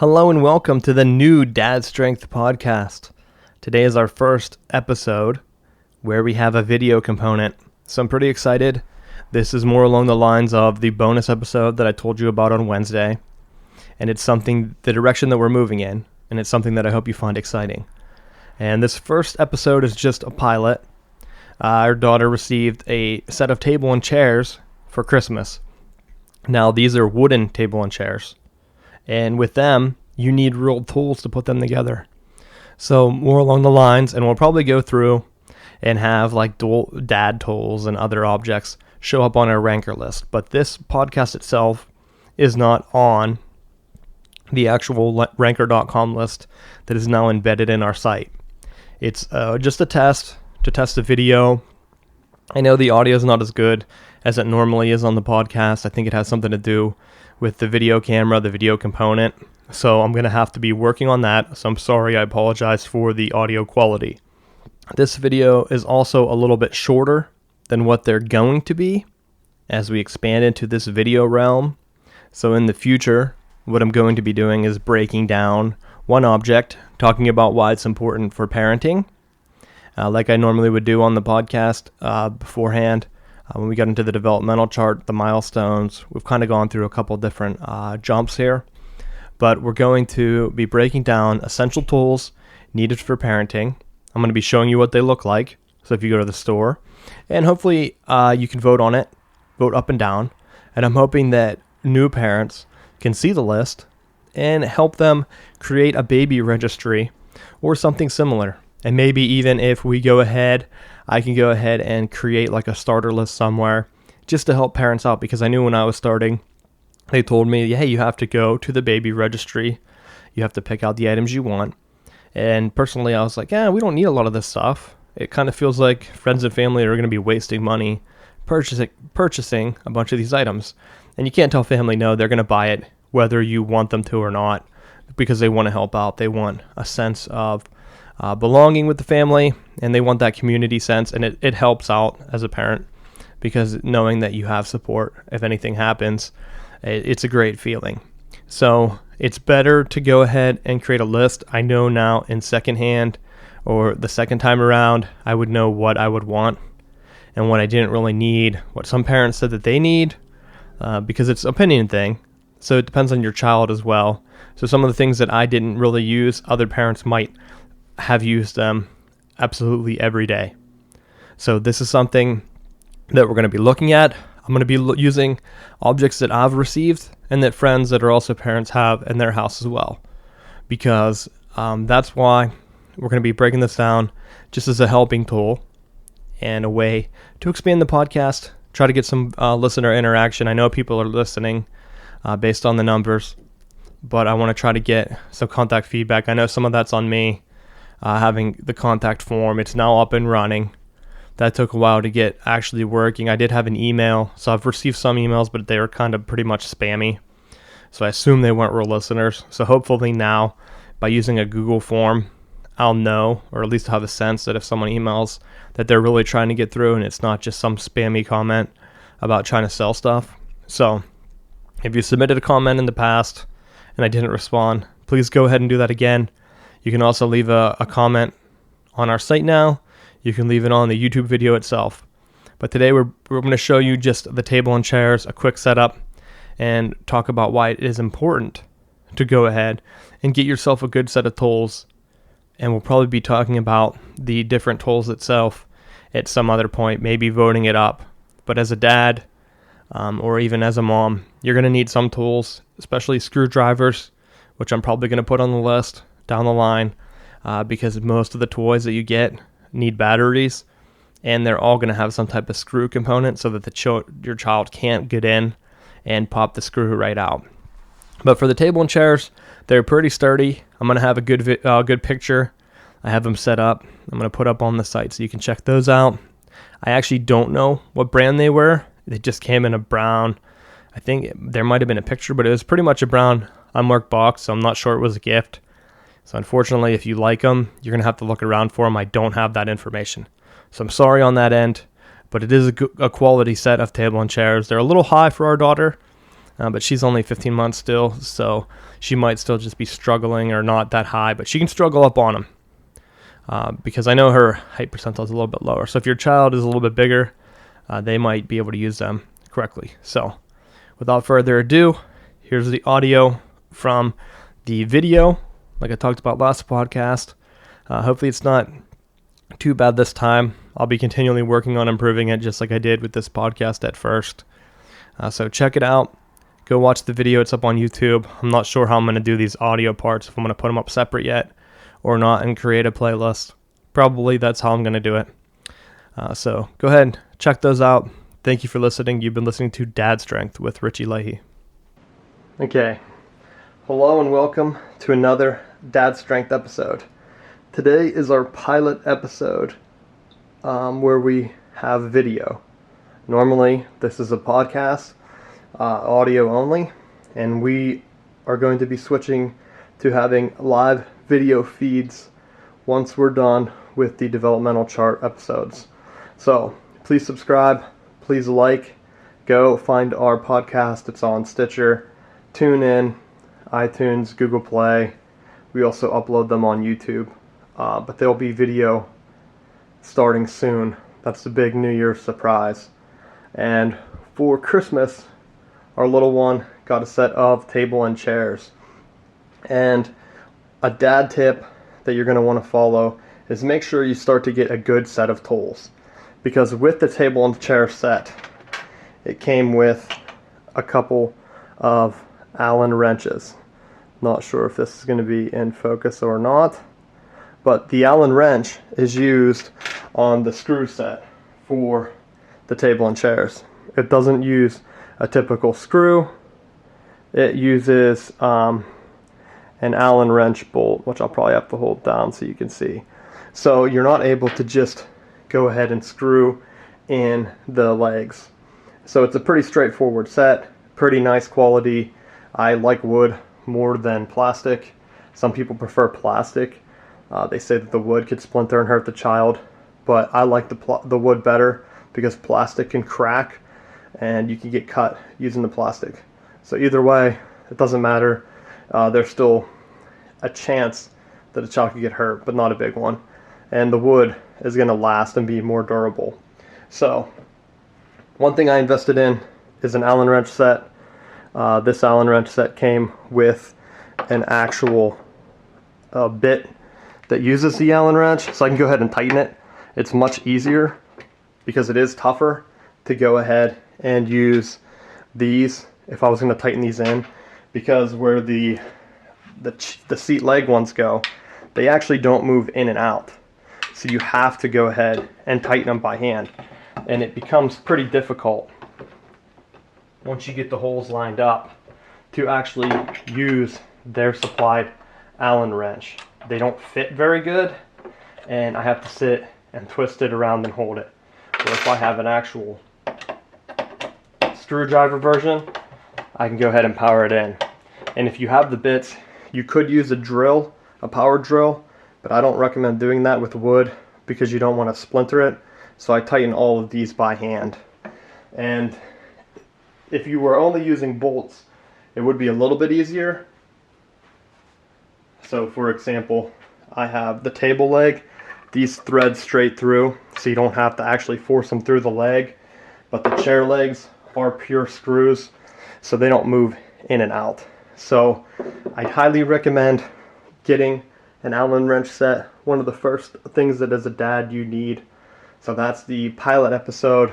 Hello and welcome to the new Dad Strength podcast. Today is our first episode where we have a video component. So I'm pretty excited. This is more along the lines of the bonus episode that I told you about on Wednesday. And it's something, the direction that we're moving in. And it's something that I hope you find exciting. And this first episode is just a pilot. Our daughter received a set of table and chairs for Christmas. Now these are wooden table and chairs. And with them, you need real tools to put them together. So more along the lines, and we'll probably go through and have like dad tools and other objects show up on our ranker list. But this podcast itself is not on the actual ranker.com list that is now embedded in our site. It's just a test to test the video. I know the audio is not as good as it normally is on the podcast. I think it has something to do with the video camera, the video component. So I'm going to have to be working on that. So I'm sorry, I apologize for the audio quality. This video is also a little bit shorter than what they're going to be as we expand into this video realm. So in the future, what I'm going to be doing is breaking down one object, talking about why it's important for parenting, like I normally would do on the podcast beforehand. When we got into the developmental chart, the milestones, we've kind of gone through a couple different jumps here. But we're going to be breaking down essential tools needed for parenting. I'm going to be showing you what they look like. So if you go to the store, and hopefully you can vote on it, vote up and down. And I'm hoping that new parents can see the list and help them create a baby registry or something similar. And maybe even if we go ahead, I can go ahead and create like a starter list somewhere just to help parents out, because I knew when I was starting, they told me, hey, you have to go to the baby registry. You have to pick out the items you want. And personally, I was like, we don't need a lot of this stuff. It kind of feels like friends and family are going to be wasting money purchasing a bunch of these items. And you can't tell family no, they're going to buy it whether you want them to or not, because they want to help out. They want a sense of belonging with the family, and they want that community sense, and it helps out as a parent, because knowing that you have support if anything happens, it's a great feeling. So it's better to go ahead and create a list. I know now in secondhand, or the second time around, I would know what I would want and what I didn't really need, what some parents said that they need, because it's an opinion thing. So it depends on your child as well. So some of the things that I didn't really use, other parents might have used them absolutely every day. So this is something that we're going to be looking at. I'm going to be using objects that I've received and that friends that are also parents have in their house as well, because that's why we're going to be breaking this down just as a helping tool and a way to expand the podcast, try to get some listener interaction. I know people are listening based on the numbers, but I want to try to get some contact feedback. I know some of that's on me. Having the contact form, it's now up and running. That took a while to get actually working. I did have an email, so I've received some emails, but they were kind of pretty much spammy. So I assume they weren't real listeners. So hopefully now, by using a Google form, I'll know, or at least have a sense that if someone emails, that they're really trying to get through, and it's not just some spammy comment about trying to sell stuff. So if you submitted a comment in the past and I didn't respond, please go ahead and do that again. You can also leave a comment on our site now. You can leave it on the YouTube video itself. But today we're going to show you just the table and chairs, a quick setup, and talk about why it is important to go ahead and get yourself a good set of tools. And we'll probably be talking about the different tools itself at some other point, maybe voting it up. But as a dad, or even as a mom, you're going to need some tools, especially screwdrivers, which I'm probably going to put on the list down the line, because most of the toys that you get need batteries, and they're all going to have some type of screw component so that your child can't get in and pop the screw right out. But for the table and chairs, they're pretty sturdy. I'm going to have a good picture. I have them set up. I'm going to put up on the site so you can check those out. I actually don't know what brand they were. They just came in a brown. I think there might have been a picture, but it was pretty much a brown unmarked box, so I'm not sure it was a gift. So unfortunately, if you like them, you're going to have to look around for them. I don't have that information. So I'm sorry on that end, but it is a quality set of table and chairs. They're a little high for our daughter, but she's only 15 months still, so she might still just be struggling or not that high, but she can struggle up on them because I know her height percentile is a little bit lower. So if your child is a little bit bigger, they might be able to use them correctly. So without further ado, here's the audio from the video, like I talked about last podcast. Hopefully it's not too bad this time. I'll be continually working on improving it just like I did with this podcast at first. So check it out. Go watch the video. It's up on YouTube. I'm not sure how I'm going to do these audio parts, if I'm going to put them up separate yet or not, and create a playlist. Probably that's how I'm going to do it. So go ahead and check those out. Thank you for listening. You've been listening to Dad Strength with Richie Leahey. Okay. Hello and welcome to another Dad Strength episode. Today is our pilot episode where we have video. Normally, this is a podcast, audio only, and we are going to be switching to having live video feeds once we're done with the developmental chart episodes. So please subscribe, please like, go find our podcast. It's on Stitcher, TuneIn, iTunes, Google Play. We also upload them on YouTube, but there'll be video starting soon. That's the big New Year's surprise. And for Christmas, our little one got a set of table and chairs. And a dad tip that you're going to want to follow is make sure you start to get a good set of tools. Because with the table and chair set, it came with a couple of Allen wrenches. Not sure if this is going to be in focus or not, but the Allen wrench is used on the screw set for the table and chairs. It doesn't use a typical screw. It uses an Allen wrench bolt, which I'll probably have to hold down so you can see. So you're not able to just go ahead and screw in the legs. So it's a pretty straightforward set, pretty nice quality. I like wood more than plastic. Some people prefer plastic. They say that the wood could splinter and hurt the child, but I like the wood better because plastic can crack and you can get cut using the plastic. So either way, it doesn't matter. There's still a chance that a child could get hurt, but not a big one. And the wood is going to last and be more durable. So one thing I invested in is an Allen wrench set. This Allen wrench set came with an actual bit that uses the Allen wrench, so I can go ahead and tighten it. It's much easier because it is tougher to go ahead and use these if I was going to tighten these in, because where the seat leg ones go, they actually don't move in and out. So you have to go ahead and tighten them by hand, and it becomes pretty difficult once you get the holes lined up to actually use their supplied Allen wrench. They don't fit very good, and I have to sit and twist it around and hold it. Or if I have an actual screwdriver version, I can go ahead and power it in. And if you have the bits, you could use a drill, a power drill, but I don't recommend doing that with wood because you don't want to splinter it. So I tighten all of these by hand. And if you were only using bolts, it would be a little bit easier. So for example, I have the table leg. These thread straight through, so you don't have to actually force them through the leg. But the chair legs are pure screws, so they don't move in and out. So I highly recommend getting an Allen wrench set. One of the first things that as a dad you need. So that's the pilot episode.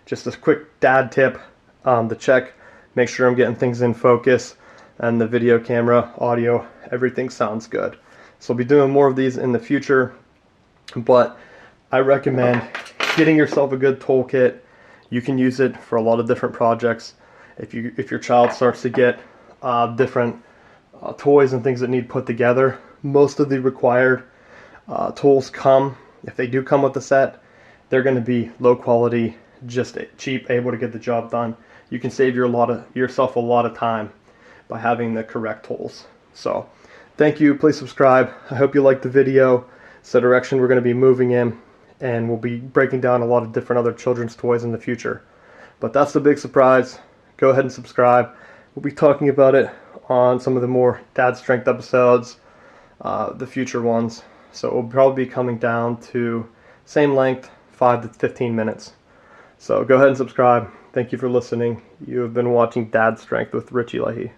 Just a quick dad tip to check, make sure I'm getting things in focus, and the video camera, audio, everything sounds good. So I'll be doing more of these in the future, but I recommend getting yourself a good toolkit. You can use it for a lot of different projects. If your child starts to get different toys and things that need put together, most of the required tools come, if they do come with the set, they're going to be low quality, just cheap, able to get the job done. You can save yourself a lot of time by having the correct tools. So thank you. Please subscribe. I hope you liked the video. It's the direction we're going to be moving in, and we'll be breaking down a lot of different other children's toys in the future. But that's the big surprise. Go ahead and subscribe. We'll be talking about it on some of the more dad strength episodes, the future ones. So it will probably be coming down to same length, 5 to 15 minutes. So go ahead and subscribe. Thank you for listening. You have been watching Dad Strength with Richie Leahey.